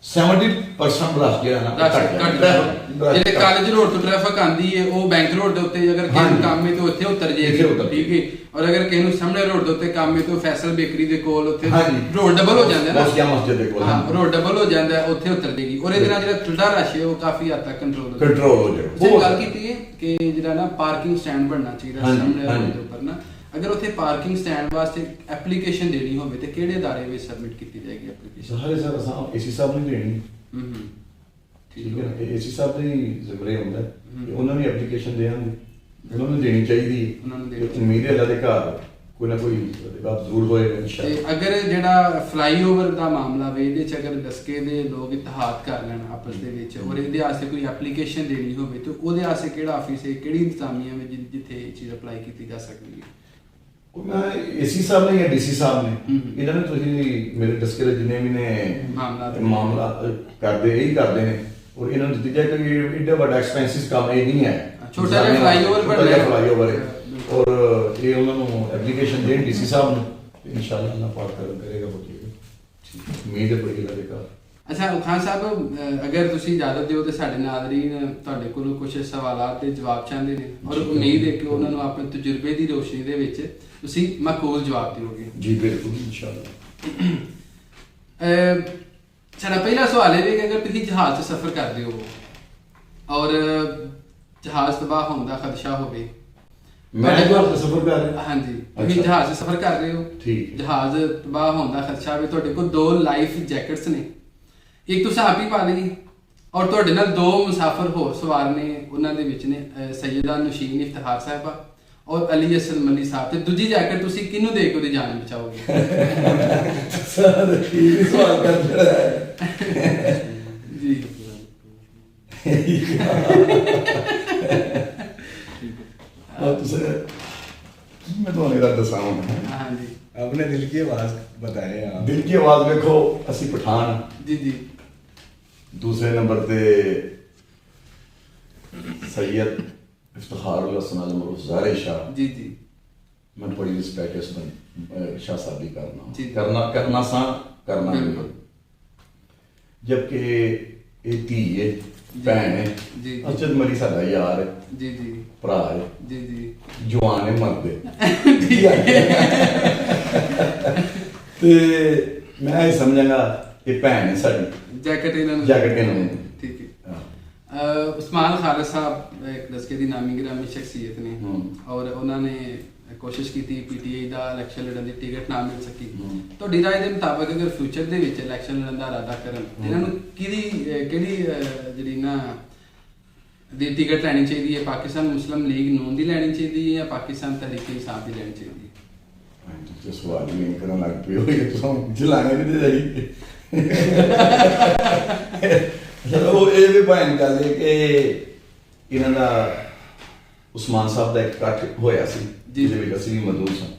70% ਰਸ਼ ਜਿਹੜਾ ਨਾ ਜਿਹੜੇ ਕਾਲਜ ਰੋਡ ਤੋਂ ਟ੍ਰੈਫਿਕ ਆਂਦੀ ਹੈ ਉਹ ਬੈਂਕ ਰੋਡ ਦੇ ਉੱਤੇ ਅਗਰ ਕਿਸੇ ਨੂੰ ਕੰਮ ਹੈ ਤੇ ਉੱਥੇ ਉਤਰ ਜਾਏਗੀ ਠੀਕ ਹੈ ਔਰ ਅਗਰ ਕਿਸੇ ਨੂੰ ਸਾਹਮਣੇ ਰੋਡ ਦੇ ਉੱਤੇ ਕੰਮ ਹੈ ਤੇ ਫੈਸਲ ਬੇਕਰੀ ਦੇ ਕੋਲ ਉੱਥੇ ਰੋਡ ਡਬਲ ਹੋ ਜਾਂਦਾ ਹੈ ਨਾ ਮਸਜਿਦ ਦੇ ਕੋਲ ਹਾਂ ਰੋਡ ਡਬਲ ਹੋ ਜਾਂਦਾ ਹੈ ਉੱਥੇ ਉਤਰ ਜਾਏਗੀ ਔਰ ਇਹਦੇ ਨਾਲ ਜਿਹੜਾ ਠੰਡਾ ਰਸ਼ ਹੈ ਉਹ ਕਾਫੀ ਹੱਦ ਤੱਕ ਕੰਟਰੋਲ ਹੋ ਜਾਏਗਾ ਉਹ ਗੱਲ ਕੀਤੀ ਹੈ ਕਿ ਜਿਹੜਾ ਨਾ ਪਾਰਕਿੰਗ ਸਟੈਂਡ ਬਣਨਾ ਚਾਹੀਦਾ ਸਾਹਮਣੇ ਰੋਡ ਦੇ ਉੱਪਰ ਨਾ ਅਗਰ ਉੱਥੇ ਪਾਰਕਿੰਗ ਸਟੈਂਡ ਵਾਸਤੇ ਐਪਲੀਕੇਸ਼ਨ ਦੇਣੀ ਹੋਵੇ ਤੇ ਕਿਹੜੇ ادارے ਵਿੱਚ ਸਬਮਿਟ ਕੀਤੀ ਜਾਏਗੀ ਐਪਲੀਕੇਸ਼ਨ ਸਾਰੇ ਸਰ ਅਸਾਂ ਏਸੀ ਸਾਹਿਬ ਨੂੰ ਦੇਣੀ ਠੀਕ ਹੈ ਏਸੀ ਸਾਹਿਬ ਦੇ ਜ਼ਿੰਮੇਵਾਰੀ ਹੁੰਦਾ ਉਹਨਾਂ ਨੇ ਐਪਲੀਕੇਸ਼ਨ ਦੇਣਗੇ ਉਹਨਾਂ ਨੂੰ ਦੇਣੀ ਚਾਹੀਦੀ ਹੈ ਉਮੀਦ ਹੈ ਅੱਲਾ ਦੇ ਘਰ ਕੋਈ ਨਾ ਕੋਈ ਬਾਤ ਜ਼ਰੂਰ ਹੋਏਗਾ ਇਨਸ਼ਾਅੱਲਾ ਅਗਰ ਜਿਹੜਾ ਫਲਾਈਓਵਰ ਦਾ ਮਾਮਲਾ ਵੇ ਇਹਦੇ ਚ ਅਗਰ ਦਸਕੇ ਦੇ ਲੋਕ ਇਤਿਹਾਦ ਕਰ ਲੈਣ ਆਪਸ ਦੇ ਵਿੱਚ ਔਰ ਇਹਦੇ ਵਾਸਤੇ ਕੋਈ ਐਪਲੀਕੇਸ਼ਨ ਦੇਣੀ ਹੋਵੇ ਤੇ ਉਹਦੇ ਵਾਸਤੇ ਕਿਹੜਾ ਆਫਿਸ ਹੈ ਕਿਹੜੀ ਇੰਤਜ਼ਾਮੀਆਂ ਵਿੱਚ ਜਿੱਥੇ ਇਹ ਚੀਜ਼ ਅਪਲਾਈ ਕੀਤੀ ਜਾ ਸਕਦੀ ਹੈ ਮੈਂ ਏਸੀ ਸਾਹਿਬ ਨੇ ਜਾਂ ਡੀਸੀ ਸਾਹਿਬ ਨੇ ਇਹਨਾਂ ਨੇ ਤੁਸੀਂ ਮੇਰੇ ਡਸਕੇ ਦੇ ਜਿੰਨੇ ਵੀ ਨੇ ਮਾਮਲਾ ਕਰਦੇ ਇਹੀ ਕਰਦੇ ਨੇ ਔਰ ਇਹਨਾਂ ਨੂੰ ਦਿੱਤੀ ਜਾਏ ਕਿ ਇਹਦਾ ਵੱਡਾ ਐਕਸਪੈਂਸਿਸ ਕੰਮ ਇਹ ਨਹੀਂ ਹੈ ਛੋਟਾ ਜਿਹਾ ਫਲਾਈਓਵਰ ਹੈ ਔਰ ਇਹ ਉਹਨਾਂ ਨੂੰ ਐਪਲੀਕੇਸ਼ਨ ਦੇਣ ਡੀਸੀ ਸਾਹਿਬ ਨੂੰ ਇਨਸ਼ਾਅੱਲਾ ਅੱਲਾਹ ਪਾਕ ਕਰੇਗਾ ਹੋ ਜਾਏਗਾ ਉਮੀਦ ਹੈ ਬੜੀ ਅੱਲਾ ਦੇ ਘਰ ਅੱਛਾ ਖਾਨ ਸਾਹਿਬ ਅਗਰ ਤੁਸੀਂ ਇਜਾਜ਼ਤ ਦਿਓ ਤੇ ਸਾਡੇ ਨਾਜ਼ਰੀਨ ਤੁਹਾਡੇ ਕੋਲੋਂ ਕੁਝ ਸਵਾਲਾਂ ਦੇ ਜਵਾਬ ਚਾਹੁੰਦੇ ਨੇ ਔਰ ਉਮੀਦ ਹੈ ਕਿ ਉਹਨਾਂ ਨੂੰ ਆਪਣੇ ਤਜਰਬੇ ਦੀ ਰੋਸ਼ਨੀ ਦੇ ਵਿੱਚ ਤੁਸੀਂ ਮਾਕੂਲ ਜਵਾਬ ਦਿਓਗੇ ਜੀ ਬਿਲਕੁਲ ਇਨਸ਼ਾਅੱਲਾ ਸਾਡਾ ਪਹਿਲਾ ਸਵਾਲ ਇਹ ਹੈ ਕਿ ਅਗਰ ਤੁਸੀਂ ਜਹਾਜ਼ 'ਚ ਸਫ਼ਰ ਕਰਦੇ ਹੋ ਔਰ ਜਹਾਜ਼ ਤਬਾਹ ਹੋਣ ਦਾ ਖਦਸ਼ਾ ਹੋਵੇ ਮੈਂ ਜਹਾਜ਼ 'ਚ ਸਫ਼ਰ ਕਰ ਰਿਹਾ ਹਾਂਜੀ ਤੁਸੀਂ ਜਹਾਜ਼ 'ਚ ਸਫ਼ਰ ਕਰ ਰਹੇ ਹੋ ਠੀਕ ਜਹਾਜ਼ ਤਬਾਹ ਹੋਣ ਦਾ ਖਦਸ਼ਾ ਹੋਵੇ ਤੁਹਾਡੇ ਕੋਲ 2 ਲਾਈਫ ਜੈਕਟਸ ਨੇ ਇੱਕ ਤੁਸੀਂ ਆਪ ਹੀ ਪਾ ਲਈ ਔਰ ਤੁਹਾਡੇ ਨਾਲ ਦੋ ਮੁਸਾਫਰ ਹੋਰ ਸਵਾਰ ਨੇ, ਉਹਨਾਂ ਦੇ ਵਿੱਚ ਨੇ ਸੈਯਦਾ ਨੁਸ਼ੀਨ ਇਫਤਖਾਰ ਸਾਹਿਬਾ ਔਰ ਅਲੀ ਹਸਨ ਮੱਲੀ ਸਾਹਿਬ। ਤੇ ਦੂਜੀ ਜੈਕਟ ਤੁਸੀਂ ਕਿਹਨੂੰ ਦੇ ਕੇ ਉਹਦੀ ਜਾਨ ਬਚਾਓਗੇ? ਸਰ ਕੀ ਸਵਾਲ ਕਰ ਰਿਹਾ ਹੈ ਜੀ ਤੁਸੀਂ मैं तो नहीं दसा हूं हाँ जी अपने दिल की आवाज बताएं आप। दिल की आवाज देखो असि पठान जी जी दूसरे नंबर पे सैयद इफ्तिखारुल हसन अल मरूफ ज़ाहिर शाह जी जी मैं बड़ी रिस्पेक्ट इस शाह साहब की जी। करना सा करना बिल्कुल। जबकि ये धी है भैन है जी। अचद मरी साडा यार है जी जी भरा है जी जी जवान है मरदे ते मैं ये समझांगा ये भैन है साडी जैकेट इन्होंने जैकेट इन्होंने ठीक है। उस्मान खालिद साहब एक दसके दी नामी गिरामी शख्सियत ने और उन्होंने ਕੋਸ਼ਿਸ਼ ਕੀਤੀ ਪੀਟੀਆਈ ਦਾ ਇਲੈਕਸ਼ਨ ਲੜਨ ਦੀ ਟਿਕਟ ਨਾ ਮਿਲ ਸਕੀ। ਤੁਹਾਡੀ ਰਾਏ ਦੇ ਮੁਤਾਬਕ ਅਗਰ ਫਿਊਚਰ ਦੇ ਵਿੱਚ ਇਲੈਕਸ਼ਨ ਲੜਨ ਦਾ ਇਰਾਦਾ ਕਰਨ ਇਹਨਾਂ ਨੂੰ ਕਿਹੜੀ ਜਿਹੜੀ ਨਾ ਦੀ ਟਿਕਟ ਲੈਣੀ ਚਾਹੀਦੀ ਹੈ? ਪਾਕਿਸਤਾਨ ਮੁਸਲਿਮ ਲੀਗ ਨੂਨ ਦੀ ਲੈਣੀ ਚਾਹੀਦੀ ਹੈ ਜਾਂ ਪਾਕਿਸਤਾਨ ਤਹਿਰੀਕ-ਏ-ਇੰਸਾਫ ਦੀ ਲੈਣੀ ਚਾਹੀਦੀ ਹੈ? जो सवाल ही नहीं करना लग पे हो तो जलाने भी दे जाइए चलो वो ये भी भैन गल है कि इन्हां दा उस्मान साहब ਦਾ ਇੱਕ ਇਕੱਠ ਹੋਇਆ ਸੀ ਜਿਹਦੇ ਵਿੱਚ ਅਸੀਂ ਵੀ ਮੌਜੂਦ ਸਾਂ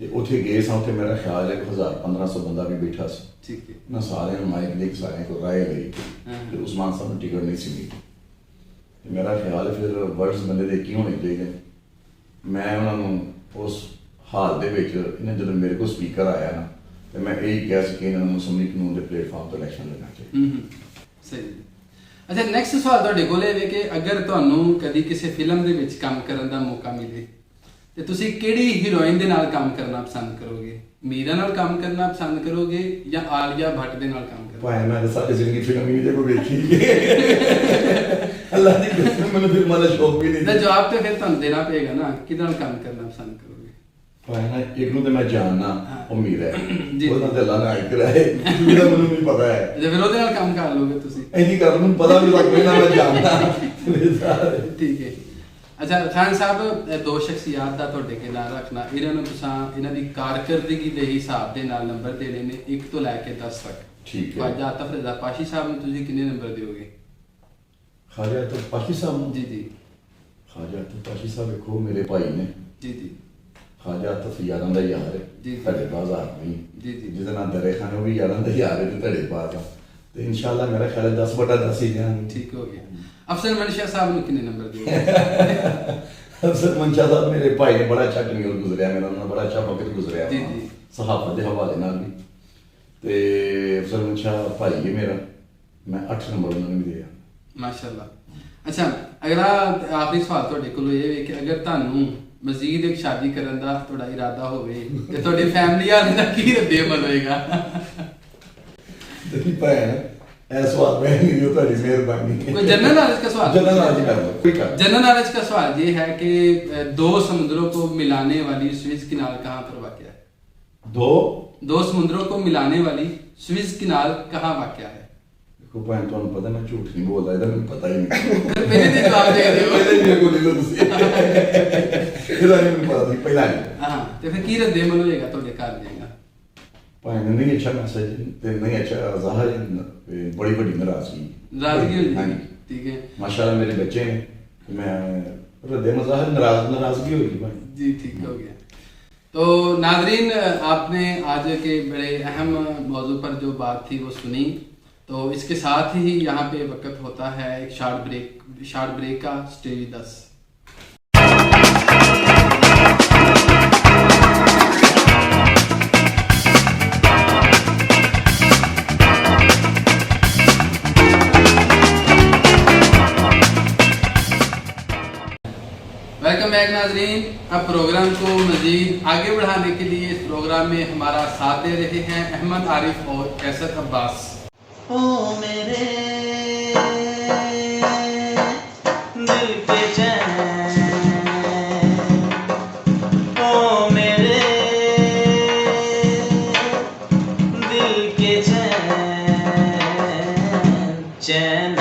ਤੇ ਉੱਥੇ ਗਏ ਸਾਂ। ਉੱਥੇ ਮੇਰਾ ਖਿਆਲ ਹੈ 1000-1500 ਬੰਦਾ ਵੀ ਬੈਠਾ ਸੀ। ਠੀਕ ਹੈ ਨਾ ਸਾਰਿਆਂ ਨੂੰ ਮਾਈਕ ਦੇ ਕੇ ਸਾਰਿਆਂ ਕੋਲ ਰਾਏ ਲਈ ਤੇ ਉਸਮਾਨ ਸਾਹਿਬ ਨੂੰ ਟਿਕਟ ਨਹੀਂ ਸੀ ਮਿਲੀ ਤੇ ਮੇਰਾ ਖਿਆਲ ਹੈ ਫਿਰ ਵਰਡਸ ਬੰਦੇ ਦੇ ਕੀ ਹੋਣੇ ਚਾਹੀਦੇ। ਮੈਂ ਉਹਨਾਂ ਨੂੰ ਉਸ ਹਾਲ ਦੇ ਵਿੱਚ ਇਹਨਾਂ ਜਦੋਂ ਮੇਰੇ ਕੋਲ ਸਪੀਕਰ ਆਇਆ ਨਾ ਤੇ ਮੈਂ ਇਹੀ ਕਿਹਾ ਸੀ ਕਿ ਇਹਨਾਂ ਨੂੰ ਮੁਸਲਿਮ ਲੀਗ ਕਾਨੂੰਨ ਦੇ ਪਲੇਟਫਾਰਮ ਤੋਂ ਇਲੈਕਸ਼ਨ ਲੜਨਾ ਚਾਹੀਦਾ। ਸਹੀ। ਅੱਛਾ ਨੈਕਸਟ ਸਵਾਲ ਤੁਹਾਡੇ ਕੋਲ ਇਹ ਵੇ ਕਿ ਅਗਰ ਤੁਹਾਨੂੰ ਕਦੀ ਕਿਸੇ ਫਿਲਮ ਦੇ ਵਿੱਚ ਕੰਮ ਕਰਨ ਦਾ ਮੌਕਾ ਮਿਲੇ ਤੇ ਤੁਸੀਂ ਕਿਹੜੀ ਹੀਰੋਇਨ ਦੇ ਨਾਲ ਕੰਮ ਕਰਨਾ ਪਸੰਦ ਕਰੋਗੇ? ਮੀਰਾ ਨਾਲ ਕੰਮ ਕਰਨਾ ਪਸੰਦ ਕਰੋਗੇ ਜਾਂ ਆਲੀਆ ਭੱਟ ਦੇ ਨਾਲ ਕੰਮ ਕਰਨਾ? ਭਾਈ ਮੈਂ ਤਾਂ ਸਾਰੀ ਜ਼ਿੰਦਗੀ ਫਿਲਮ ਹੀ ਦੇਖੋ ਵੇਖੀ ਅੱਲਾਹ ਦੀ ਕਸਮ ਮੈਨੂੰ ਫਿਲਮਾਂ ਦਾ ਸ਼ੌਕ ਵੀ ਨਹੀਂ ਦਾ ਜਵਾਬ ਤੇ ਫਿਰ ਤੁਹਾਨੂੰ ਦੇਣਾ ਪਏਗਾ ਨਾ, ਕਿਹਦੇ ਨਾਲ ਕੰਮ ਕਰਨਾ ਪਸੰਦ ਕਰੋਗੇ? ਭਾਈ ਨਾ ਇੱਕ ਨੂੰ ਤੇ ਮੈਂ ਜਾਣਨਾ ਉਹ ਮੀਰਾ ਹੈ ਜੀ। ਉਹਦਾ ਤੇ ਅੱਲਾਹ ਨੇ ਆਇ ਕਰਾਏ ਜਿਹਦਾ ਮੈਨੂੰ ਨਹੀਂ ਪਤਾ ਹੈ ਜੇ ਫਿਰ ਉਹਦੇ ਨਾਲ ਕੰਮ ਕਰ ਲੋਗੇ ਤੁਸੀਂ? ਇੰਨੀ ਗੱਲ ਮੈਨੂੰ ਪਤਾ ਵੀ ਲੱਗ ਪਈ ਨਾ ਮੈਂ ਜਾਣਦਾ ਠੀਕ ਹੈ। ਅੱਛਾ ਖਾਨ ਸਾਹਿਬ ਦੋ ਸ਼ਖਸੀਅਤ ਦਾ ਤੁਹਾਡੇ ਕੇ ਨਾਲ ਰੱਖਣਾ, ਇਹਨਾਂ ਨੂੰ ਤੁਸੀਂ ਇਹਨਾਂ ਦੀ ਕਾਰਕਰਦਗੀ ਦੇ ਹਿਸਾਬ ਦੇ ਨਾਲ ਨੰਬਰ ਦੇਣੇ ਨੇ 1 ਤੋਂ ਲੈ ਕੇ 10 ਤੱਕ। ਠੀਕ ਹੈ। ख्वाजा आतिफ रज़ा पाशी साहब ਨੂੰ ਤੁਸੀਂ ਕਿੰਨੇ ਨੰਬਰ ਦਿਓਗੇ? ख्वाजा आतिफ पाशी साहब जी जी ख्वाजा आतिफ पाशी साहब देखो मेरे भाई ने जी जी ख्वाजा आतिफ यारां दा यार है जी। ਤੁਹਾਡੇ ਬਾਜ਼ਾਰ ਨਹੀਂ जी जी ਜਿਹਦਾ ਨਾਮ ਦਰੇ ਖਾਨ ਉਹ ਵੀ यारां ਦਾ यार है ਤੇ ਤੁਹਾਡੇ ਬਾਜ਼ਾਰ ਆ ਤੇ ਇਨਸ਼ਾਅੱਲਾ ਮੇਰਾ ਖਿਆਲ ਹੈ 10/10 ਹੀ ਜਾਣ। ठीक हो गया। अफसर मनशा साहब ਨੂੰ ਕਿੰਨੇ ਨੰਬਰ ਦਿਓਗੇ? अफसर मनशा साहब मेरे भाई ने बड़ा अच्छा टर्नियर गुजरिया मेरा उन्होंने बड़ा अच्छा वक्त गुजरिया जी, जी। सहाफत के हवाले नाल भी ते अफसर मनशा भाई है मेरा मैं 8 नंबर उन्होंने भी दिया माशाअल्लाह। अच्छा अगला आखिरी सवाल ਤੁਹਾਡੇ ਕੋਲ ਇਹ ਹੈ ਕਿ ਅਗਰ ਤੁਹਾਨੂੰ ਮਜ਼ੀਦ ਇੱਕ ਸ਼ਾਦੀ ਕਰਨ ਦਾ ਤੁਹਾਡਾ ਇਰਾਦਾ ਹੋਵੇ ਤੇ ਤੁਹਾਡੀ ਫੈਮਿਲੀ ਵਾਲਿਆਂ ਦਾ ਕੀ ਰੱਦ-ਏ-ਅਮਲ ਹੋਏਗਾ? देखी भैन ऐ सवाल मैं नहीं दियो ਤੁਹਾਡੀ ਮਿਹਰਬਾਨੀ कोई जनरल नॉलेज का सवाल? जनरल नॉलेज कर लो कोई कर जनरल नॉलेज का सवाल ये है कि दो समुद्रों को मिलाने वाली स्विस किनाल कहाँ पर वाक़ है? दो समुद्रों को मिलाने वाली स्विस किनाल कहाँ वाक़ है? देखो भैन ਤੁਹਾਨੂੰ ਪਤਾ ਮੈਂ ਝੂਠ ਨਹੀਂ ਬੋਲਦਾ ਇਹਦਾ ਮੈਨੂੰ ਪਤਾ ਹੀ ਨਹੀਂ पहले दिन जवाब दे दियो। ਪਹਿਲੇ ਹੀ ਬੋਲੀ ਤਾਂ ਤੁਸੀਂ ਇਹਦਾ ਨਹੀਂ ਮੈਨੂੰ ਪਤਾ ਸੀ ਪਹਿਲਾਂ ਨਹੀਂ हाँ तो फिर की रद्द-ए-अमल होएगा ਤੁਹਾਡੇ ਘਰ ਦੇਗਾ? ਭਾਈ ਨਹੀਂ ਅੱਛਾ ਮੈਸੇਜ ਤੇ ਨਹੀਂ ਅੱਛਾ ਜ਼ਾਹਰ ਬੜੀ ਵੱਡੀ ਨਾਰਾਜ਼ਗੀ नाराजगी हो ਹਾਂਜੀ जाएगी। ठीक है माशाल्लाह मेरे बच्चे हैं मैं रद्दे मज़ाहिर नाराजगी होगी भाई जी ठीक हो गया। तो नाजरीन आपने आज के बड़े अहम मौजू पर जो बात थी वो सुनी, तो इसके साथ ही यहाँ पे वक्त होता है एक शॉर्ट ब्रेक का। Stay with us. Welcome back नाजरीन। अब प्रोग्राम को मजीद आगे बढ़ाने के लिए इस प्रोग्राम में हमारा साथ दे रहे हैं अहमद आरिफ और कैसर अब्बास। ओ मेरे दिल के चैन, ओ मेरे दिल के चैन, चैन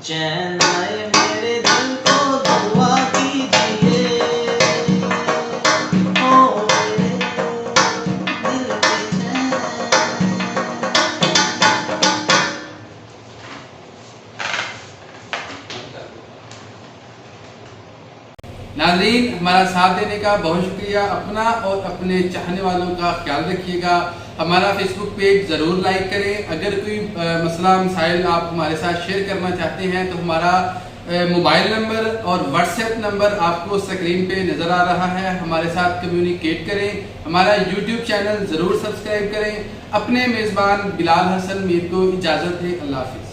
चैन आए मेरे दिल को दुआ कीजिए ओ मेरे दिल के चैन। नाज़रीन, हमारा साथ देने का बहुत शुक्रिया। अपना और अपने चाहने वालों का ख्याल रखिएगा। हमारा फेसबुक पेज ज़रूर लाइक करें। अगर कोई मसला मसाइल आप हमारे साथ शेयर करना चाहते हैं तो हमारा मोबाइल नंबर और व्हाट्सएप नंबर आपको स्क्रीन पे नज़र आ रहा है। हमारे साथ कम्युनिकेट करें। हमारा यूट्यूब चैनल ज़रूर सब्सक्राइब करें। अपने मेज़बान बिलाल हसन मीर को इजाज़त है। अल्लाह हाफ़िज़।